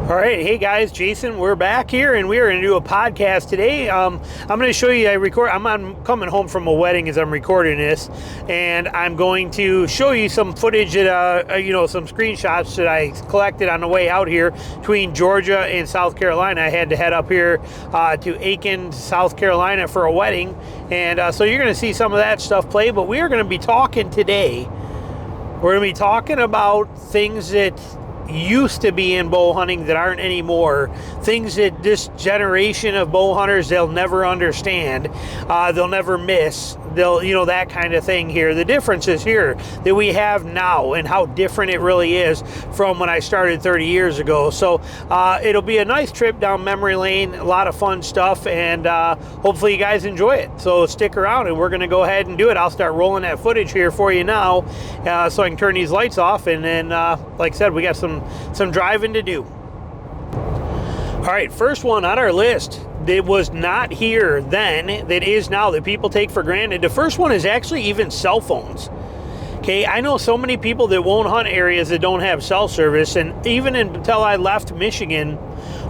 All right, hey guys, Jason, we're back here and we are going to do a podcast today. I'm going to show you, I'm coming home from a wedding as I'm recording this, and I'm going to show you some footage that, some screenshots that I collected on the way out here between Georgia and South Carolina. I had to head up here to Aiken, South Carolina for a wedding, and so you're going to see some of that stuff play, but we are going to be talking today. We're going to be talking about things that used to be in bow hunting that aren't anymore, things that this generation of bow hunters, they'll never understand, they'll never miss, that kind of thing here. The differences here that we have now and how different it really is from when I started 30 years ago. So it'll be a nice trip down memory lane, a lot of fun stuff, and hopefully you guys enjoy it. So stick around and we're going to go ahead and do it. I'll start rolling that footage here for you now so I can turn these lights off, and then like I said, we got some driving to do. All right, first one on our list that was not here then, that is now, that people take for granted. The first one is actually even cell phones. Okay, I know so many people that won't hunt areas that don't have cell service, and even until I left Michigan,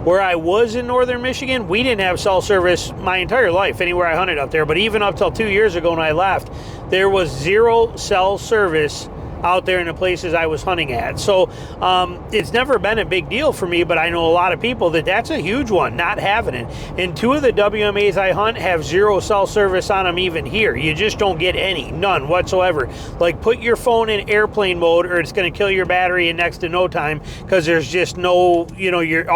where I was in northern Michigan, we didn't have cell service my entire life anywhere I hunted up there. But even up till 2 years ago when I left, there was zero cell service out there in the places I was hunting at. So it's never been a big deal for me, but I know a lot of people that's a huge one, not having it. And two of the WMAs I hunt have zero cell service on them even here. You just don't get any, none whatsoever. Like, put your phone in airplane mode or it's going to kill your battery in next to no time, because there's just no, all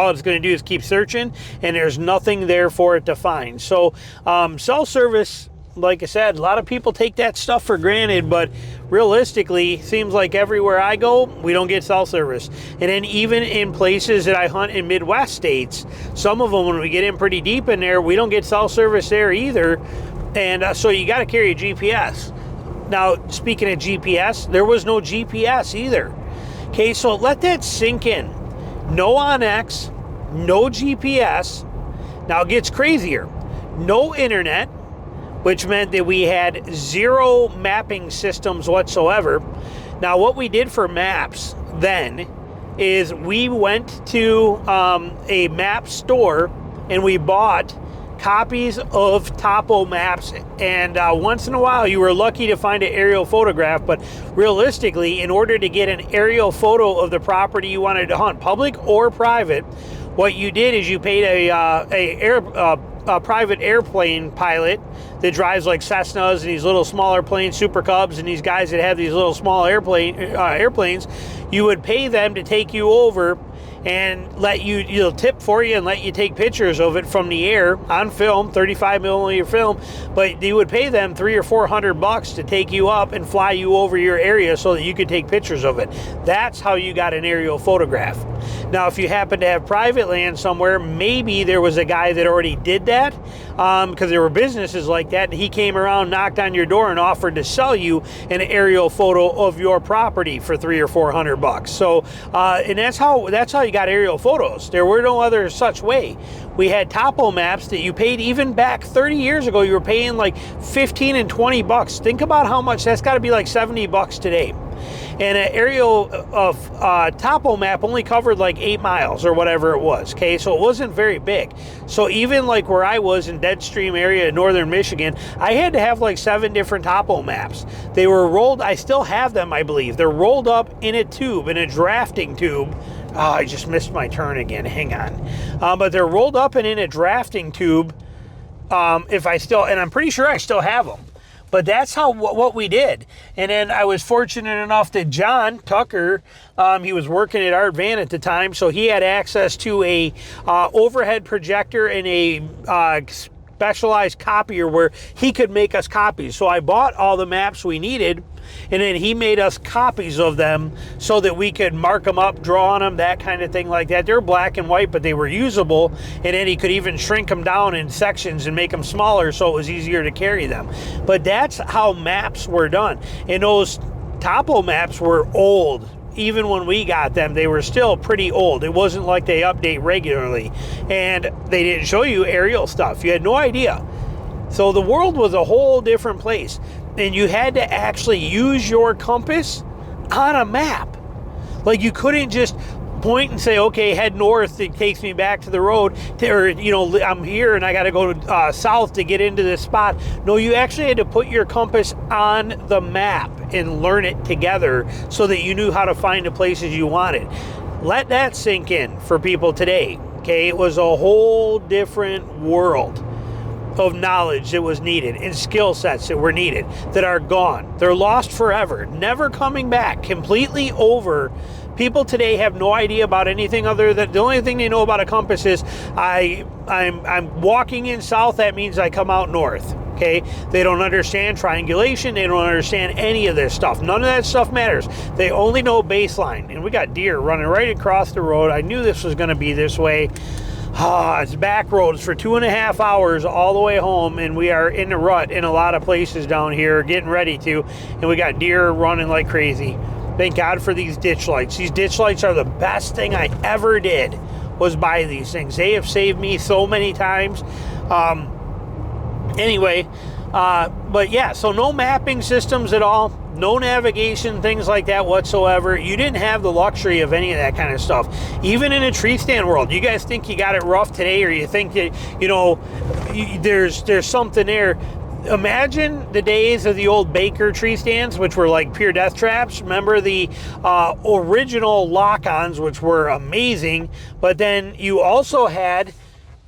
it's going to do is keep searching and there's nothing there for it to find. So cell service, like I said, a lot of people take that stuff for granted, but realistically, seems like everywhere I go, we don't get cell service. And then even in places that I hunt in Midwest states, some of them, when we get in pretty deep in there, we don't get cell service there either. And so you got to carry a GPS. Now, speaking of GPS, there was no GPS either. Okay, so let that sink in. No OnX, no GPS. Now it gets crazier. No internet, which meant that we had zero mapping systems whatsoever. Now, what we did for maps then is we went to a map store and we bought copies of topo maps, and once in a while you were lucky to find an aerial photograph. But realistically, in order to get an aerial photo of the property you wanted to hunt, public or private, what you did is you paid a private airplane pilot that drives like Cessnas and these little smaller planes, Super Cubs, and these guys that have these little small airplanes. You would pay them to take you over and let you'll tip for you and let you take pictures of it from the air on film, 35 millimeter film. But you would pay them $300 or $400 to take you up and fly you over your area so that you could take pictures of it. That's how you got an aerial photograph. Now, if you happen to have private land somewhere, maybe there was a guy that already did that, because there were businesses like that, and he came around, knocked on your door, and offered to sell you an aerial photo of your property for $300 or $400. So, and that's how you got aerial photos. There were no other such way. We had topo maps that you paid, even back 30 years ago, you were paying like $15 and $20. Think about how much that's got to be, like $70 today. And an aerial of topo map only covered like 8 miles or whatever it was. Okay, so it wasn't very big. So even like where I was in Deadstream area in northern Michigan, I had to have like 7 different topo maps. They were rolled, I still have them, I believe. They're rolled up in a tube, in a drafting tube. Oh, I just missed my turn again, hang on. But they're rolled up and in a drafting tube, and I'm pretty sure I still have them. But that's what we did. And then I was fortunate enough that John Tucker, he was working at Art Van at the time, so he had access to a overhead projector and a specialized copier where he could make us copies. So I bought all the maps we needed, and then he made us copies of them so that we could mark them up, draw on them, that kind of thing like that. They're black and white, but they were usable, and then he could even shrink them down in sections and make them smaller so it was easier to carry them. But that's how maps were done. And those topo maps were old. Even when we got them, they were still pretty old. It wasn't like they update regularly, and they didn't show you aerial stuff. You had no idea. So the world was a whole different place, and you had to actually use your compass on a map. Like, you couldn't just point and say, okay, head north. It takes me back to the road, or I'm here and I got to go south to get into this spot. No, you actually had to put your compass on the map and learn it together so that you knew how to find the places you wanted. Let that sink in for people today. Okay, it was a whole different world of knowledge that was needed and skill sets that were needed that are gone. They're lost forever, never coming back, completely over. People today have no idea about anything other than the only thing they know about a compass is I'm walking in south, that means I come out north. Okay, they don't understand triangulation, they don't understand any of this stuff. None of that stuff matters. They only know baseline. And we got deer running right across the road. I knew this was going to be this way. It's back roads for 2.5 hours all the way home, and we are in the rut in a lot of places down here, getting ready to, and we got deer running like crazy. Thank God for these ditch lights. These ditch lights are the best thing I ever did, was buy these things. They have saved me so many times. But yeah, so no mapping systems at all, no navigation, things like that whatsoever. You didn't have the luxury of any of that kind of stuff. Even in a tree stand world, you guys think you got it rough today, or you think that, there's something there. Imagine the days of the old Baker tree stands, which were like pure death traps. Remember the original lock-ons, which were amazing, but then you also had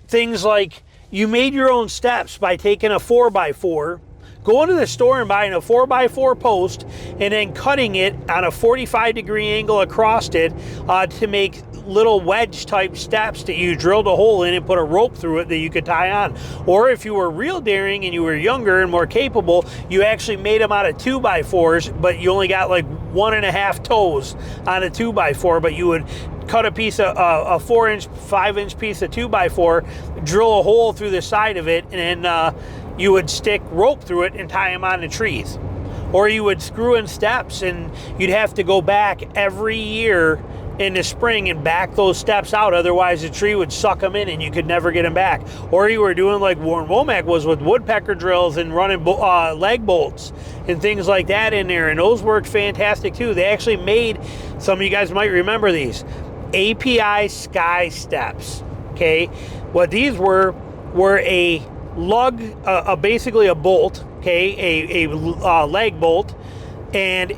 things like you made your own steps by taking a 4x4, going to the store and buying a 4x4 post, and then cutting it on a 45-degree angle across it to make little wedge type steps that you drilled a hole in and put a rope through it that you could tie on. Or if you were real daring and you were younger and more capable, you actually made them out of 2x4s, but you only got like 1.5 toes on a 2x4, but you would cut a piece of a 4-inch, 5-inch piece of 2x4, drill a hole through the side of it, and then you would stick rope through it and tie them on the trees. Or you would screw in steps, and you'd have to go back every year in the spring and back those steps out, otherwise the tree would suck them in and you could never get them back. Or you were doing like Warren Womack was with woodpecker drills and running leg bolts and things like that in there, and those worked fantastic too. They actually made, some of you guys might remember these, API sky steps. Okay, what these were a lug, basically a bolt, okay, a leg bolt, and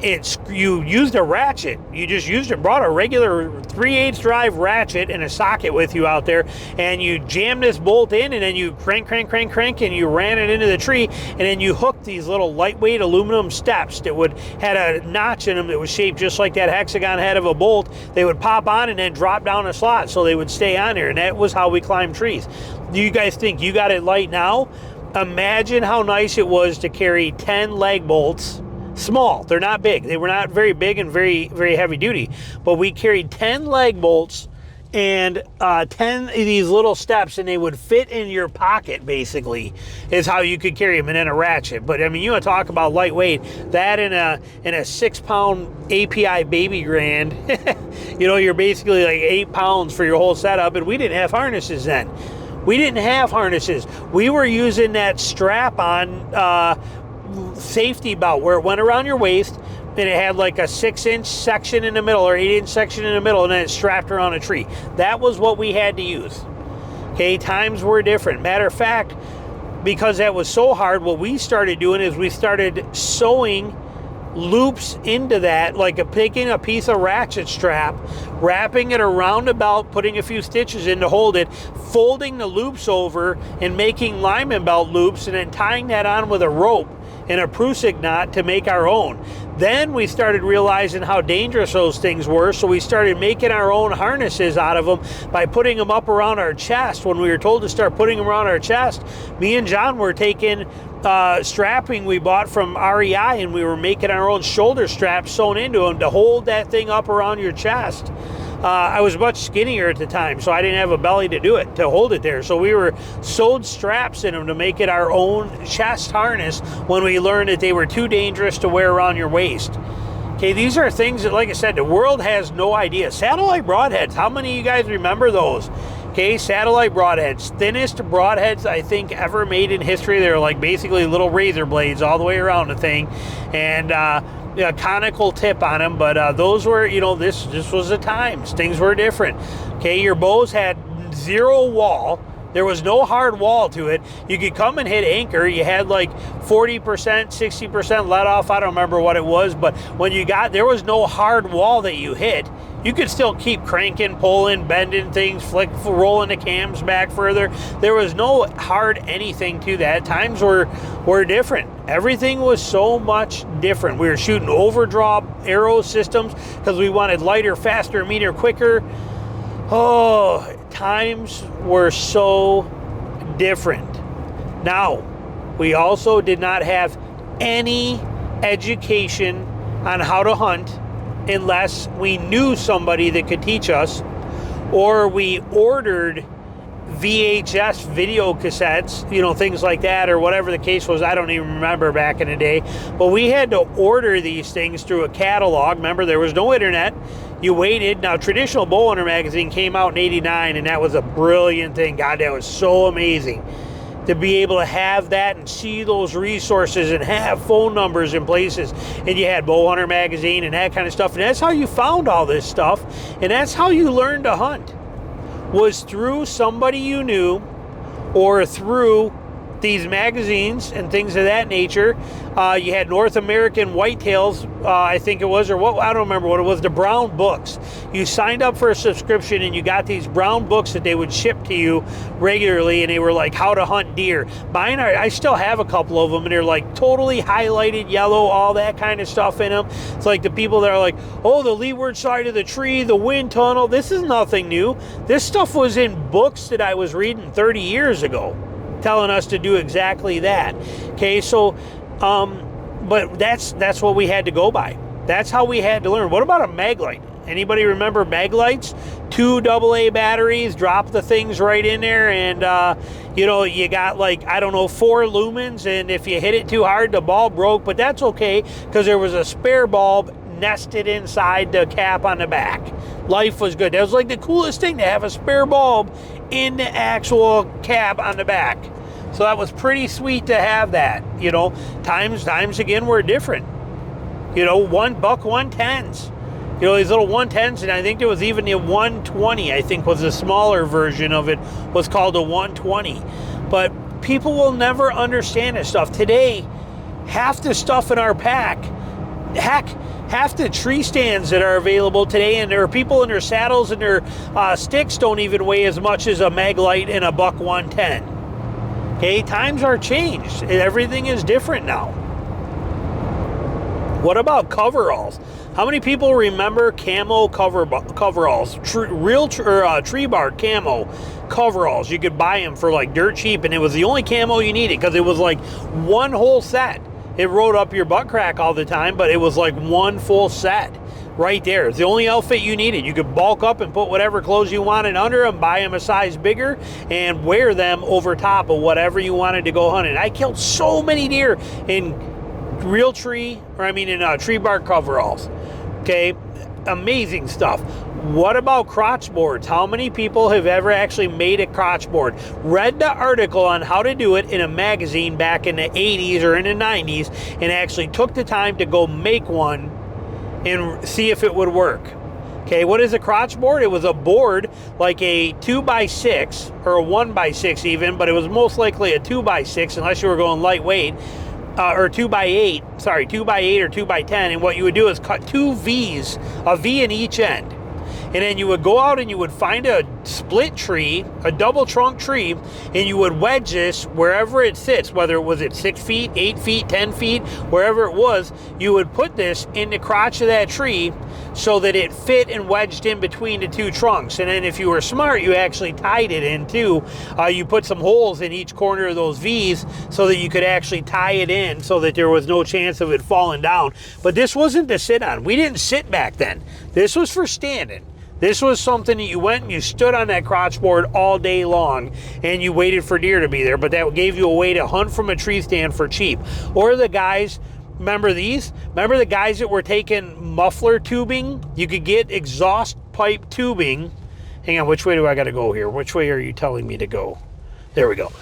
you used a ratchet. You just brought a regular 3/8 drive ratchet and a socket with you out there, and you jammed this bolt in, and then you crank, and you ran it into the tree, and then you hooked these little lightweight aluminum steps that had a notch in them that was shaped just like that hexagon head of a bolt. They would pop on and then drop down a slot, so they would stay on there, and that was how we climbed trees. Do you guys think you got it light now? Imagine how nice it was to carry 10 leg bolts. Small, they're not big. They were not very big and very, very heavy duty, but we carried 10 leg bolts and 10 of these little steps, and they would fit in your pocket, basically, is how you could carry them, and then a ratchet. But I mean, you want to talk about lightweight, that in a 6-pound API baby grand, you're basically like 8 pounds for your whole setup. And we didn't have harnesses then. We didn't have harnesses. We were using that strap on safety belt where it went around your waist, and it had like a 6-inch section in the middle or 8-inch section in the middle, and then it strapped around a tree. That was what we had to use. Okay, times were different. Matter of fact, because that was so hard, what we started doing is we started sewing loops into that, like taking a piece of ratchet strap, wrapping it around the belt, putting a few stitches in to hold it, folding the loops over and making lineman belt loops, and then tying that on with a rope and a Prusik knot to make our own. Then we started realizing how dangerous those things were, so we started making our own harnesses out of them by putting them up around our chest. When we were told to start putting them around our chest, me and John were taking strapping we bought from REI, and we were making our own shoulder straps sewn into them to hold that thing up around your chest. I was much skinnier at the time, so I didn't have a belly to do it, to hold it there. So we were sewed straps in them to make it our own chest harness when we learned that they were too dangerous to wear around your waist. Okay, these are things that, like I said, the world has no idea. Satellite broadheads, how many of you guys remember those? Okay, satellite broadheads, thinnest broadheads I think ever made in history. They're like basically little razor blades all the way around the thing. And conical tip on them, but those were, this was the times. Things were different. Okay, your bows had zero wall. There was no hard wall to it. You could come and hit anchor. You had like 40%, 60% let off. I don't remember what it was, but when there was no hard wall that you hit. You could still keep cranking, pulling, bending things, rolling the cams back further. There was no hard anything to that. Times were different. Everything was so much different. We were shooting overdraw arrow systems because we wanted lighter, faster, meaner, quicker. Oh, times were so different. Now, we also did not have any education on how to hunt unless we knew somebody that could teach us, or we ordered VHS video cassettes, things like that, or whatever the case was. I don't even remember back in the day. But we had to order these things through a catalog. Remember, there was no internet. You waited. Now, traditional Bowhunter magazine came out in '89, and that was a brilliant thing. God, that was so amazing to be able to have that and see those resources and have phone numbers in places. And you had Bowhunter magazine and that kind of stuff. And that's how you found all this stuff. And that's how you learned to hunt, was through somebody you knew or through these magazines and things of that nature. You had North American Whitetails, I think it was, or what, I don't remember what it was, the brown books. You signed up for a subscription and you got these brown books that they would ship to you regularly, and they were like how to hunt deer. Mine are, I still have a couple of them, and they're like totally highlighted yellow, all that kind of stuff in them. It's like the people that are like, oh, the leeward side of the tree, the wind tunnel. This is nothing new. This stuff was in books that I was reading 30 years ago, telling us to do exactly that. Okay, so but that's what we had to go by. That's how we had to learn. What about a mag light? Anybody remember mag lights? 2 AA batteries, drop the things right in there, and you got like, I don't know, 4 lumens, and if you hit it too hard, the bulb broke, but that's okay because there was a spare bulb nested inside the cap on the back. Life was good. That was like the coolest thing, to have a spare bulb in the actual cap on the back. So that was pretty sweet to have that. Times again were different. $1 110s. These little 110s, and I think there was even the 120, I think was the smaller version of it, was called a 120. But people will never understand this stuff. Today, half the stuff in our pack, half the tree stands that are available today, and there are people in their saddles and their sticks don't even weigh as much as a mag light and a buck 110. Okay, times are changed. Everything is different now. What about coveralls? How many people remember camo coveralls? Tree bark camo coveralls. You could buy them for like dirt cheap, and it was the only camo you needed because it was like one whole set. It rode up your butt crack all the time, but it was like one full set right there. It's the only outfit you needed. You could bulk up and put whatever clothes you wanted under them, buy them a size bigger, and wear them over top of whatever you wanted to go hunting. I killed so many deer in tree bark coveralls. Okay, amazing stuff. What about crotch boards? How many people have ever actually made a crotch board? Read the article on how to do it in a magazine back in the 80s or in the 90s, and actually took the time to go make one and see if it would work. Okay, what is a crotch board? It was a board like a 2x6 or a 1x6 even, but it was most likely a 2x6 unless you were going lightweight, or 2x8 or 2x10. And what you would do is cut 2 V's, a V in each end. And then you would go out and you would find a split tree, a double trunk tree, and you would wedge this wherever it sits, whether it was at 6 feet, 8 feet, 10 feet, wherever it was, you would put this in the crotch of that tree so that it fit and wedged in between the 2 trunks. And then if you were smart, you actually tied it in too. You put some holes in each corner of those V's so that you could actually tie it in so that there was no chance of it falling down. But this wasn't to sit on. We didn't sit back then. This was for standing. This was something that you went and you stood on that crotch board all day long and you waited for deer to be there, but that gave you a way to hunt from a tree stand for cheap. Or the guys, remember these? Remember the guys that were taking muffler tubing? You could get exhaust pipe tubing. Hang on, which way do I got to go here? Which way are you telling me to go? There we go.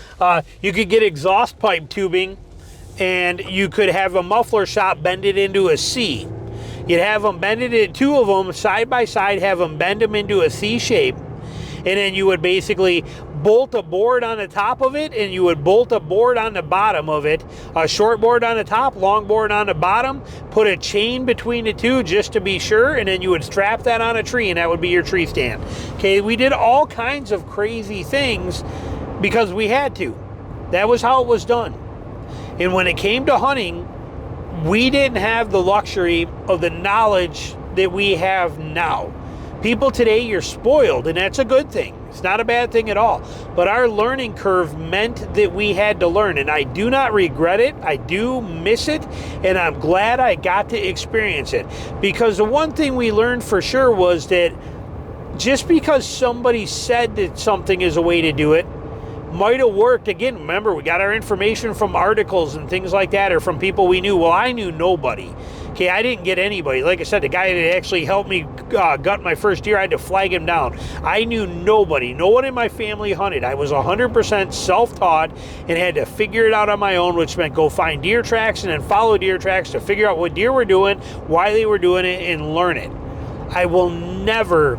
You could get exhaust pipe tubing and you could have a muffler shop bend it into a C. You'd have them bended it, two of them side by side, have them bend them into a C shape, and then you would basically bolt a board on the top of it, and you would bolt a board on the bottom of it, a short board on the top, long board on the bottom, put a chain between the two just to be sure, and then you would strap that on a tree, and that would be your tree stand. Okay, we did all kinds of crazy things because we had to. That was how it was done. And when it came to hunting, we didn't have the luxury of the knowledge that we have now. People today, you're spoiled, and that's a good thing. It's not a bad thing at all. But our learning curve meant that we had to learn, and I do not regret it. I do miss it, and I'm glad I got to experience it. Because the one thing we learned for sure was that just because somebody said that something is a way to do it, might have worked. Again, remember, we got our information from articles and things like that, or from people we knew. Well, I knew nobody. Okay, I didn't get anybody. Like I said, the guy that actually helped me gut my first deer, I had to flag him down. I knew nobody. No one in my family hunted. I was 100% self-taught and had to figure it out on my own, which meant go find deer tracks and then follow deer tracks to figure out what deer were doing, why they were doing it, and learn it. I will never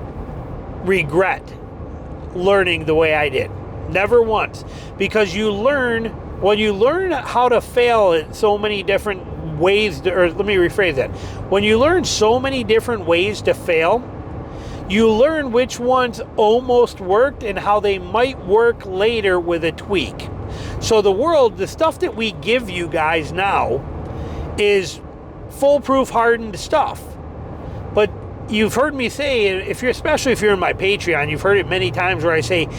regret learning the way I did. Never once. Because when you learn how to fail in so many different ways, or let me rephrase that. When you learn so many different ways to fail, you learn which ones almost worked and how they might work later with a tweak. So the stuff that we give you guys now is foolproof hardened stuff. But you've heard me say, especially if you're in my Patreon, you've heard it many times where I say,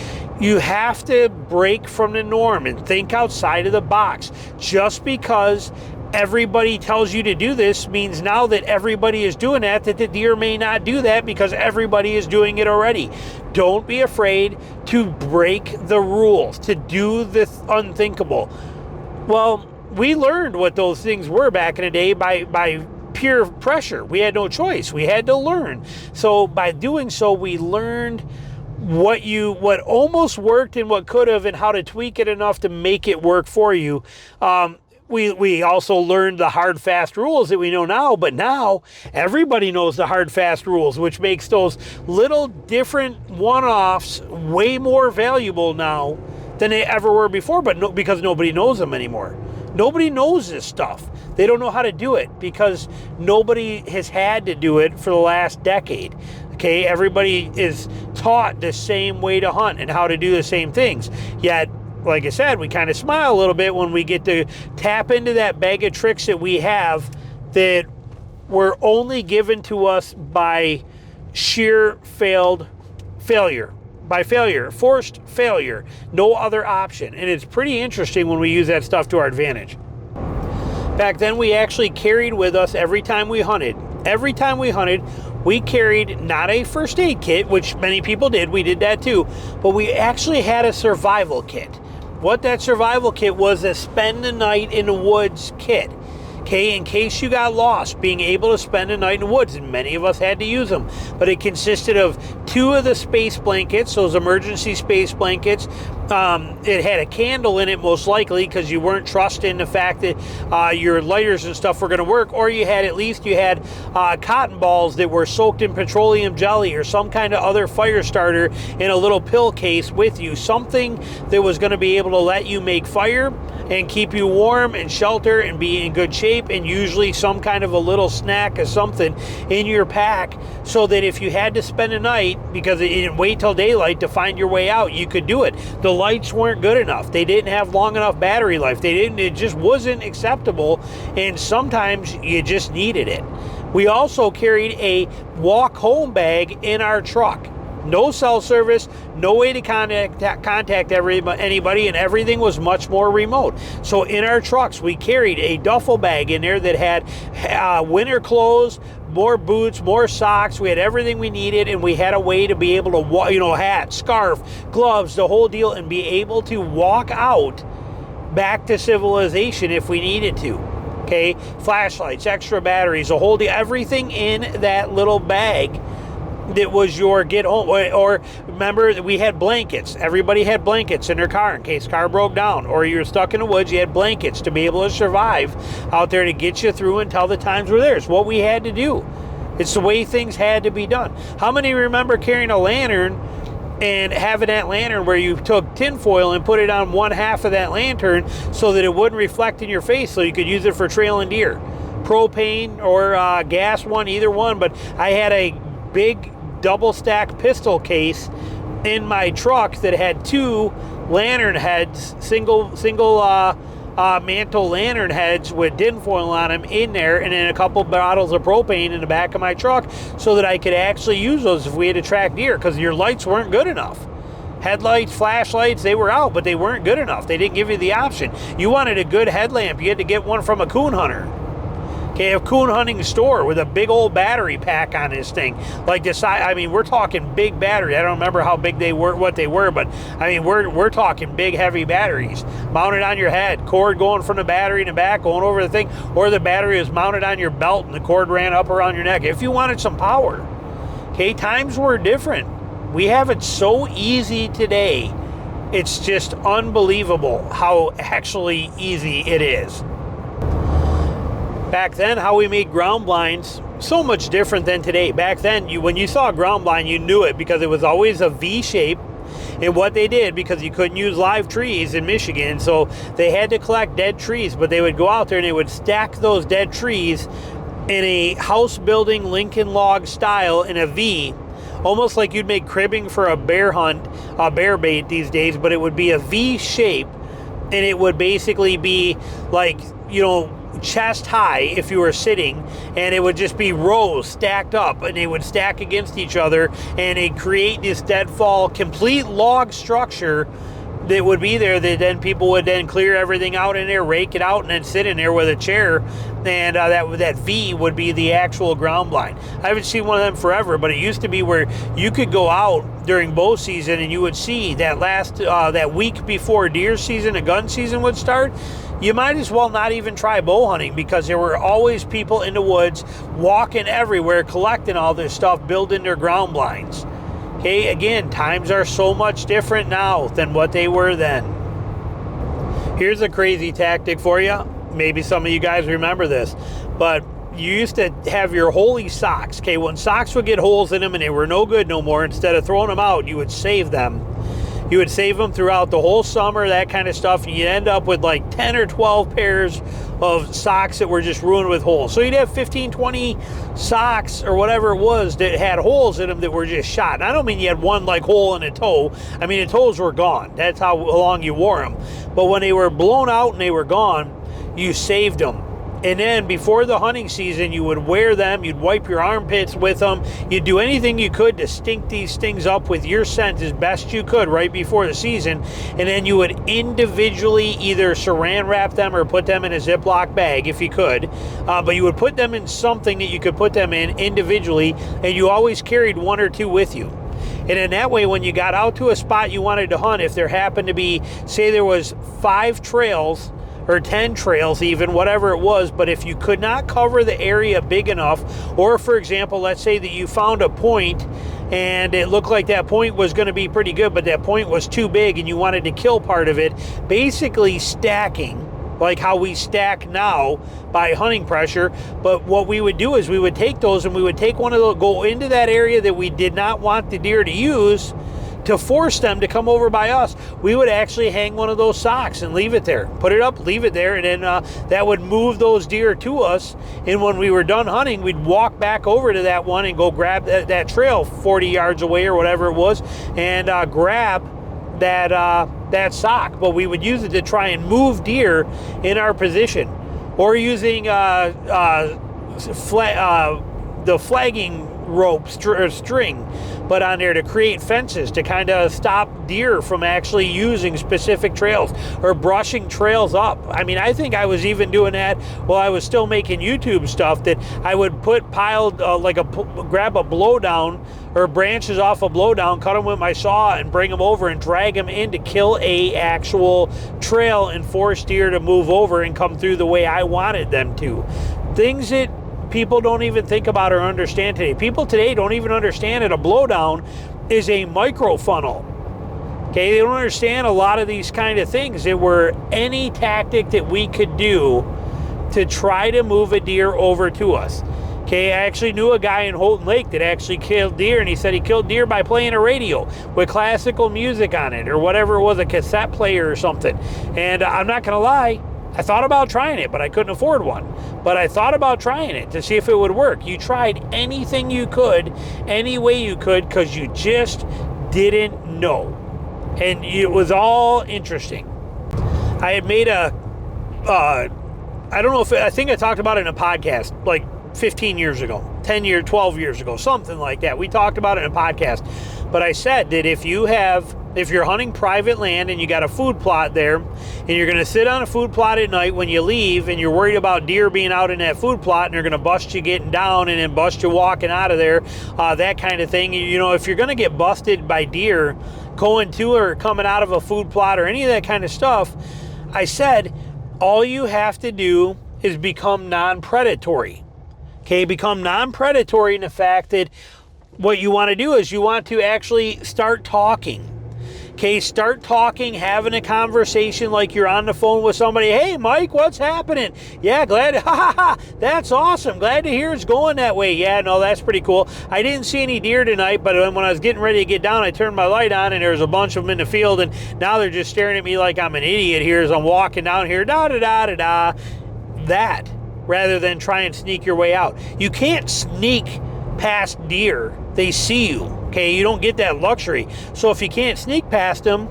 you have to break from the norm and think outside of the box. Just because everybody tells you to do this means now that everybody is doing that the deer may not do that because everybody is doing it already. Don't be afraid to break the rules, to do the unthinkable. Well, we learned what those things were back in the day by peer pressure. We had no choice. We had to learn. So by doing so, we learned what almost worked and what could have, and how to tweak it enough to make it work for you. We also learned the hard, fast rules that we know now, but now everybody knows the hard, fast rules, which makes those little different one-offs way more valuable now than they ever were before, but because nobody knows them anymore. Nobody knows this stuff. They don't know how to do it because nobody has had to do it for the last decade. Okay, everybody is taught the same way to hunt and how to do the same things. Yet, like I said, we kind of smile a little bit when we get to tap into that bag of tricks that we have that were only given to us by sheer failure. By failure, forced failure, no other option. And it's pretty interesting when we use that stuff to our advantage. Back then, we actually carried with us every time we hunted. Every time we hunted, we carried not a first aid kit, which many people did. We did that too. But we actually had a survival kit. What that survival kit was, a spend the night in the woods kit. Okay, in case you got lost, being able to spend a night in the woods, and many of us had to use them. But it consisted of 2 of the space blankets, those emergency space blankets. It had a candle in it, most likely, because you weren't trusting the fact that your lighters and stuff were going to work, or you had cotton balls that were soaked in petroleum jelly or some kind of other fire starter in a little pill case with you, something that was going to be able to let you make fire and keep you warm and shelter and be in good shape, and usually some kind of a little snack or something in your pack, so that if you had to spend a night, because it didn't wait till daylight to find your way out, you could do it. The lights weren't good enough. They didn't have long enough battery life. It just wasn't acceptable, and sometimes you just needed it. We also carried a walk home bag in our truck. No cell service, no way to contact anybody, and everything was much more remote. So in our trucks, we carried a duffel bag in there that had winter clothes, more boots, more socks. We had everything we needed, and we had a way to be able to, hat, scarf, gloves, the whole deal, and be able to walk out back to civilization if we needed to. Okay, flashlights, extra batteries, the whole deal, everything in that little bag that was your get home. Or remember that we had blankets. Everybody had blankets in their car in case car broke down, or you're stuck in the woods. You had blankets to be able to survive out there to get you through until the times were there. It's what we had to do. It's the way things had to be done. How many remember carrying a lantern and having that lantern where you took tinfoil and put it on one half of that lantern so that it wouldn't reflect in your face, so you could use it for trailing deer? Propane or gas one, either one. But I had a big double stack pistol case in my truck that had 2 lantern heads, single mantle lantern heads with tinfoil on them in there, and then a couple bottles of propane in the back of my truck so that I could actually use those if we had to track deer, because your lights weren't good enough. Headlights, flashlights, they were out, but they weren't good enough. They didn't give you the option. You wanted a good headlamp, you had to get one from a coon hunter. Okay, a coon hunting store with a big old battery pack on this thing. Like this, I mean, we're talking big battery. I don't remember how big they were, what they were, but I mean, we're talking big, heavy batteries mounted on your head, cord going from the battery in the back, going over the thing, or the battery was mounted on your belt and the cord ran up around your neck. If you wanted some power, okay, times were different. We have it so easy today. It's just unbelievable how actually easy it is. Back then, how we made ground blinds, so much different than today. Back then, when you saw a ground blind, you knew it because it was always a V shape. And what they did, because you couldn't use live trees in Michigan, so they had to collect dead trees, but they would go out there and they would stack those dead trees in a house building Lincoln log style in a V, almost like you'd make cribbing for a bear hunt, a bear bait these days, but it would be a V shape, and it would basically be like, chest high if you were sitting, and it would just be rows stacked up, and they would stack against each other, and they'd create this deadfall complete log structure that would be there, that then people would then clear everything out in there, rake it out, and then sit in there with a chair, and that V would be the actual ground blind. I haven't seen one of them forever, but it used to be where you could go out during bow season and you would see that that week before deer season and gun season would start. You might as well not even try bow hunting, because there were always people in the woods walking everywhere collecting all this stuff, building their ground blinds. Okay, again, times are so much different now than what they were then. Here's a crazy tactic for you. Maybe some of you guys remember this, but you used to have your holy socks. Okay, when socks would get holes in them and they were no good no more, instead of throwing them out, you would save them. You would save them throughout the whole summer, that kind of stuff, and you'd end up with like 10 or 12 pairs of socks that were just ruined with holes. So you'd have 15, 20 socks or whatever it was that had holes in them that were just shot. And I don't mean you had one like hole in a toe. I mean, the toes were gone. That's how long you wore them. But when they were blown out and they were gone, you saved them. And then before the hunting season, you would wear them, you'd wipe your armpits with them, you'd do anything you could to stink these things up with your scent as best you could right before the season, and then you would individually either saran wrap them or put them in a Ziploc bag if you could, but you would put them in something that you could put them in individually, and you always carried 1 or 2 with you. And in that way, when you got out to a spot you wanted to hunt, if there happened to be, say there was 5 trails, or 10 trails even, whatever it was, but if you could not cover the area big enough, or for example, let's say that you found a point and it looked like that point was going to be pretty good, but that point was too big and you wanted to kill part of it, basically stacking, like how we stack now by hunting pressure. But what we would do is we would take those and we would take one of those, go into that area that we did not want the deer to use, to force them to come over by us. We would actually hang one of those socks and leave it there. Put it up, leave it there, and then that would move those deer to us. And when we were done hunting, we'd walk back over to that one and go grab that trail 40 yards away or whatever it was, and grab that sock. But we would use it to try and move deer in our position, or using the flagging rope or string, but on there to create fences to kind of stop deer from actually using specific trails or brushing trails up. I mean, I think I was even doing that while I was still making YouTube stuff, that I would put piled grab a blowdown or branches off a blowdown, cut them with my saw and bring them over and drag them in to kill a actual trail and force deer to move over and come through the way I wanted them to. Things that people don't even think about or understand today. People today don't even understand that a blowdown is a micro funnel. Okay, they don't understand a lot of these kind of things. That were any tactic that we could do to try to move a deer over to us. Okay, I actually knew a guy in Houghton Lake that actually killed deer, and he said he killed deer by playing a radio with classical music on it, or whatever it was, a cassette player or something. And I'm not gonna lie, I thought about trying it, but I couldn't afford one. But I thought about trying it to see if it would work. You tried anything you could, any way you could, because you just didn't know. And it was all interesting. I had made I don't know if, I think I talked about it in a podcast like 15 years ago, 10 years, 12 years ago, something like that. We talked about it in a podcast. But I said that if you're hunting private land and you got a food plot there, and you're going to sit on a food plot at night when you leave, and you're worried about deer being out in that food plot, and they're going to bust you getting down and then bust you walking out of there, that kind of thing. You know, if you're going to get busted by deer going to or coming out of a food plot or any of that kind of stuff, I said, all you have to do is become non-predatory. Okay, become non-predatory in the fact that what you want to do is you want to actually start talking. Okay, start talking, having a conversation like you're on the phone with somebody. Hey, Mike, what's happening? Yeah, that's awesome. Glad to hear it's going that way. Yeah, no, that's pretty cool. I didn't see any deer tonight, but when I was getting ready to get down, I turned my light on, and there was a bunch of them in the field, and now they're just staring at me like I'm an idiot here as I'm walking down here, da-da-da-da-da. That, rather than try and sneak your way out. You can't sneak past deer. They see you, okay? You don't get that luxury. So if you can't sneak past them,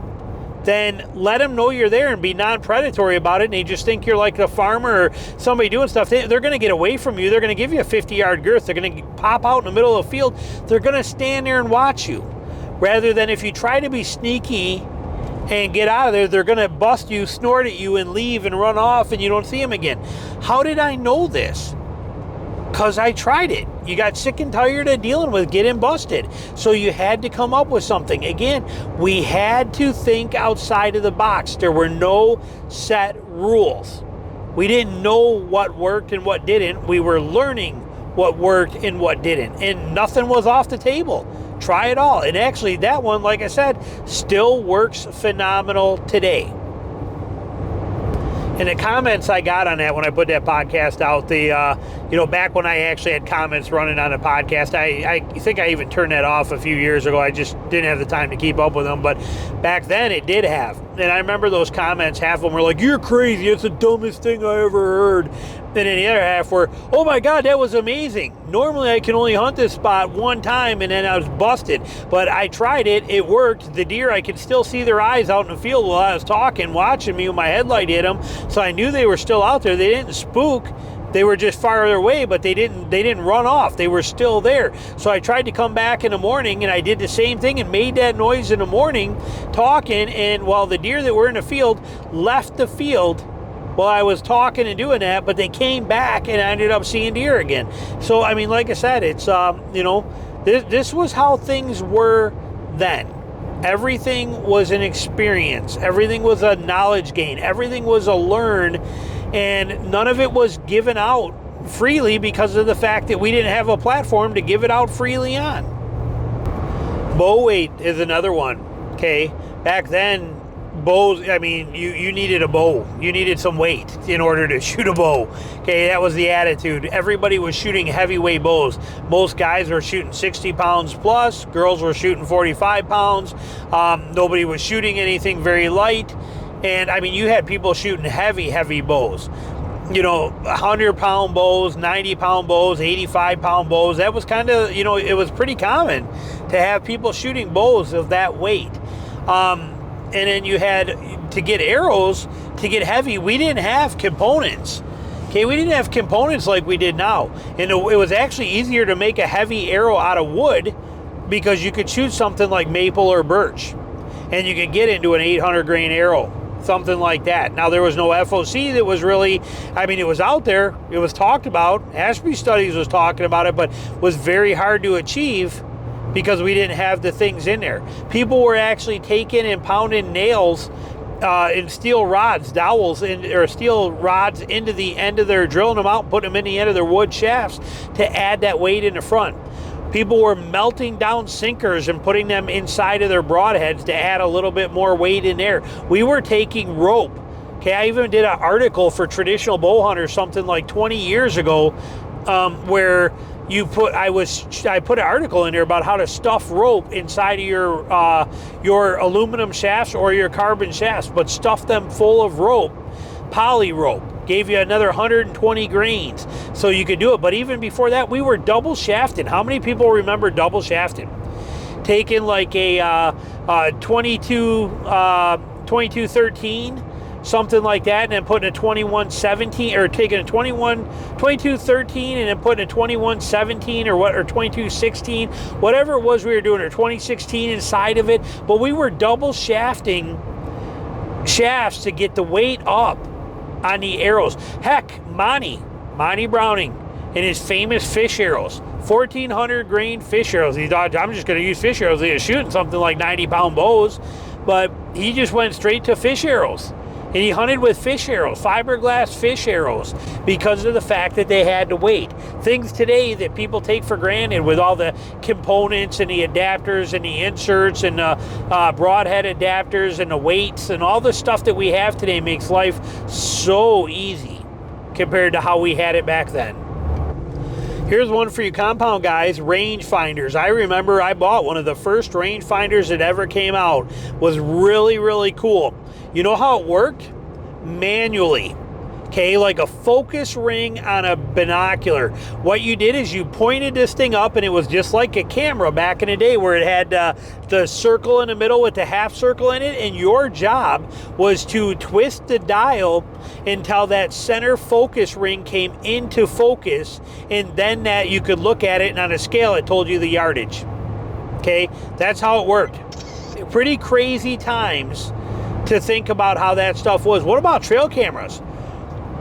then let them know you're there and be non-predatory about it, and they just think you're like a farmer or somebody doing stuff. They're going to get away from you. They're going to give you a 50-yard girth. They're going to pop out in the middle of the field. They're going to stand there and watch you. Rather than if you try to be sneaky and get out of there, they're going to bust you, snort at you, and leave and run off, and you don't see them again. How did I know this? Because I tried it. You got sick and tired of dealing with getting busted. So you had to come up with something. Again, we had to think outside of the box. There were no set rules. We didn't know what worked and what didn't. We were learning what worked and what didn't. And nothing was off the table. Try it all. And actually, that one, like I said, still works phenomenal today. And the comments I got on that when I put that podcast out, back when I actually had comments running on a podcast, I think I even turned that off a few years ago. I just didn't have the time to keep up with them. But back then it did have. And I remember those comments, half of them were like, "You're crazy. It's the dumbest thing I ever heard." And then the other half were, "Oh my God, that was amazing. Normally I can only hunt this spot one time and then I was busted. But I tried it. It worked. The deer, I could still see their eyes out in the field while I was talking, watching me when my headlight hit them. So I knew they were still out there. They didn't spook. They were just farther away, but they didn't run off. They were still there. So I tried to come back in the morning, and I did the same thing and made that noise in the morning, talking, and while the deer that were in the field left the field while I was talking and doing that, but they came back, and I ended up seeing deer again. So, I mean, like I said, it's, this was how things were then. Everything was an experience. Everything was a knowledge gain. Everything was a learn. And none of it was given out freely because of the fact that we didn't have a platform to give it out freely on. Bow weight is another one, okay? Back then, bows, I mean, you needed a bow. You needed some weight in order to shoot a bow, okay? That was the attitude. Everybody was shooting heavyweight bows. Most guys were shooting 60 pounds plus. Girls were shooting 45 pounds. Nobody was shooting anything very light. And I mean, you had people shooting heavy bows, 100-pound bows, 90-pound bows, 85-pound bows. That was kind of, it was pretty common to have people shooting bows of that weight. And then you had to get arrows to get heavy. We didn't have components. Okay, we didn't have components like we did now. And it was actually easier to make a heavy arrow out of wood because you could shoot something like maple or birch, and you could get into an 800 grain arrow. Something like that. Now, there was no FOC that was really, I mean, it was out there, it was talked about, Ashby Studies was talking about it, but was very hard to achieve because we didn't have the things in there. People were actually taking and pounding nails in steel rods, dowels, or steel rods into the end of their, drilling them out, putting them in the end of their wood shafts to add that weight in the front. People were melting down sinkers and putting them inside of their broadheads to add a little bit more weight in there. We were taking rope. Okay, I even did an article for Traditional Bowhunters something like 20 years ago, where I put an article in there about how to stuff rope inside of your aluminum shafts or your carbon shafts, but stuff them full of rope, poly rope. Gave you another 120 grains, so you could do it. But even before that, we were double shafting. How many people remember double shafting? Taking like a 2213, something like that, and then putting a 2117, or taking a 2213 and then putting a 2117 or 2216, whatever it was we were doing, or 2016 inside of it. But we were double shafting shafts to get the weight up on the arrows. Heck, Monty Browning and his famous fish arrows, 1400 grain fish arrows. He thought, I'm just going to use fish arrows. He was shooting something like 90-pound bows, but he just went straight to fish arrows. And he hunted with fish arrows, fiberglass fish arrows, because of the fact that they had the weight. Things today that people take for granted, with all the components and the adapters and the inserts and the broadhead adapters and the weights and all the stuff that we have today, makes life so easy compared to how we had it back then. Here's one for you compound guys, range finders. I remember I bought one of the first range finders that ever came out. Was really, really cool. You know how it worked? Manually. Okay, like a focus ring on a binocular. What you did is you pointed this thing up, and it was just like a camera back in the day, where it had the circle in the middle with the half circle in it, and your job was to twist the dial until that center focus ring came into focus, and then that you could look at it, and on a scale it told you the yardage. Okay, that's how it worked. Pretty crazy times to think about how that stuff was. What about trail cameras?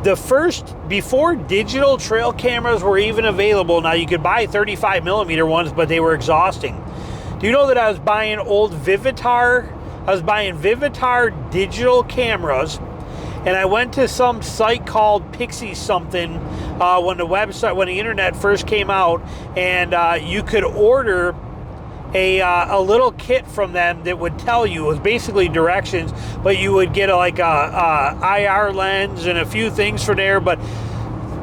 The first, before digital trail cameras were even available, now you could buy 35 millimeter ones, but they were exhausting. Do you know that I was buying old Vivitar? I was buying Vivitar digital cameras, and I went to some site called Pixie something when the internet first came out, and you could order a little kit from them that would tell you, it was basically directions, but you would get a IR lens and a few things for there. But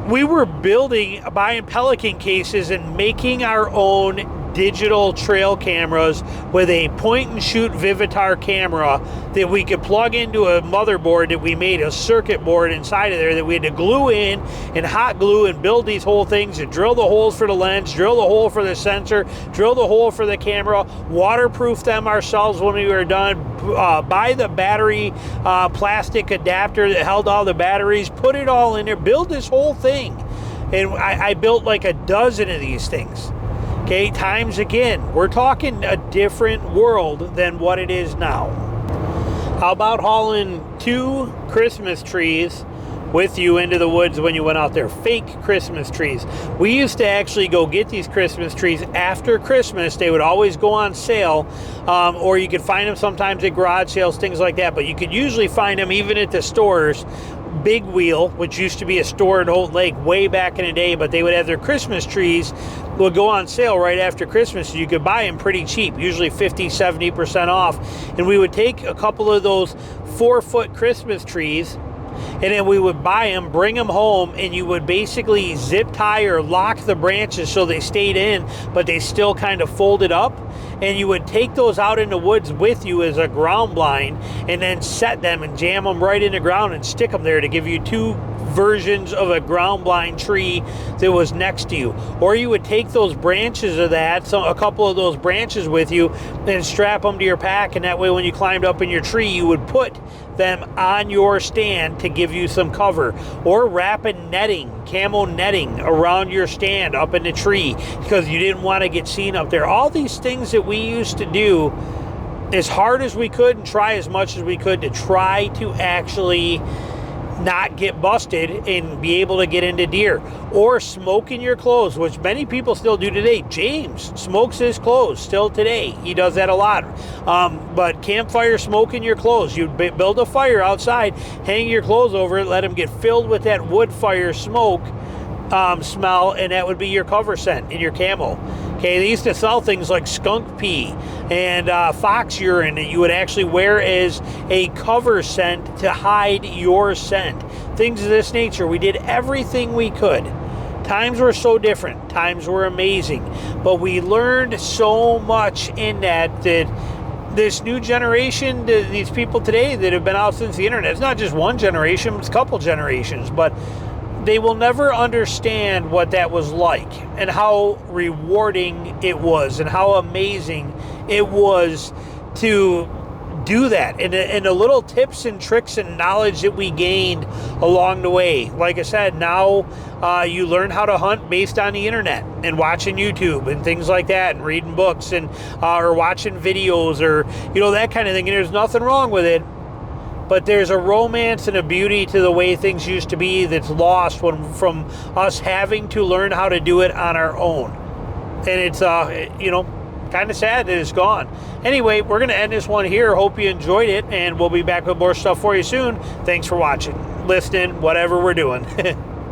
we were buying Pelican cases and making our own digital trail cameras with a point and shoot Vivitar camera that we could plug into a motherboard that we made, a circuit board inside of there that we had to glue in and hot glue and build these whole things and drill the holes for the lens, drill the hole for the sensor, drill the hole for the camera, waterproof them ourselves when we were done, buy the battery plastic adapter that held all the batteries, put it all in there, build this whole thing. And I built like a dozen of these things. Okay, times again, we're talking a different world than what it is now. How about hauling 2 Christmas trees with you into the woods when you went out there? Fake Christmas trees. We used to actually go get these Christmas trees after Christmas. They would always go on sale, or you could find them sometimes at garage sales, things like that. But you could usually find them even at the stores. Big Wheel, which used to be a store in Old Lake way back in the day, but they would have their Christmas trees would go on sale right after Christmas. You could buy them pretty cheap, usually 50-70% off. And we would take a couple of those 4-foot Christmas trees, and then we would buy them, bring them home, and you would basically zip tie or lock the branches so they stayed in, but they still kind of folded up. And you would take those out in the woods with you as a ground blind, and then set them and jam them right in the ground and stick them there to give you 2 versions of a ground blind tree that was next to you. Or you would take those branches of that, so a couple of those branches with you, and strap them to your pack, and that way when you climbed up in your tree, you would put them on your stand to give you some cover. Or wrapping netting, camo netting around your stand up in the tree because you didn't want to get seen up there. All these things that we used to do as hard as we could and try as much as we could to try to actually not get busted and be able to get into deer. Or smoking your clothes, which many people still do today. James smokes his clothes still today. He does that a lot. But campfire smoke in your clothes. You build a fire outside, hang your clothes over it, let them get filled with that wood fire smoke smell, and that would be your cover scent in your camo. Okay, they used to sell things like skunk pee and fox urine that you would actually wear as a cover scent to hide your scent. Things of this nature. We did everything we could. Times were so different. Times were amazing. But we learned so much in that this new generation, these people today that have been out since the internet, it's not just one generation, it's a couple generations, but they will never understand what that was like and how rewarding it was and how amazing it was to do that, and the little tips and tricks and knowledge that we gained along the way. Like I said, now you learn how to hunt based on the internet and watching YouTube and things like that, and reading books and or watching videos, or that kind of thing. And there's nothing wrong with it. But there's a romance and a beauty to the way things used to be that's lost from us having to learn how to do it on our own. And it's, kind of sad that it's gone. Anyway, we're going to end this one here. Hope you enjoyed it, and we'll be back with more stuff for you soon. Thanks for watching, listening, whatever we're doing.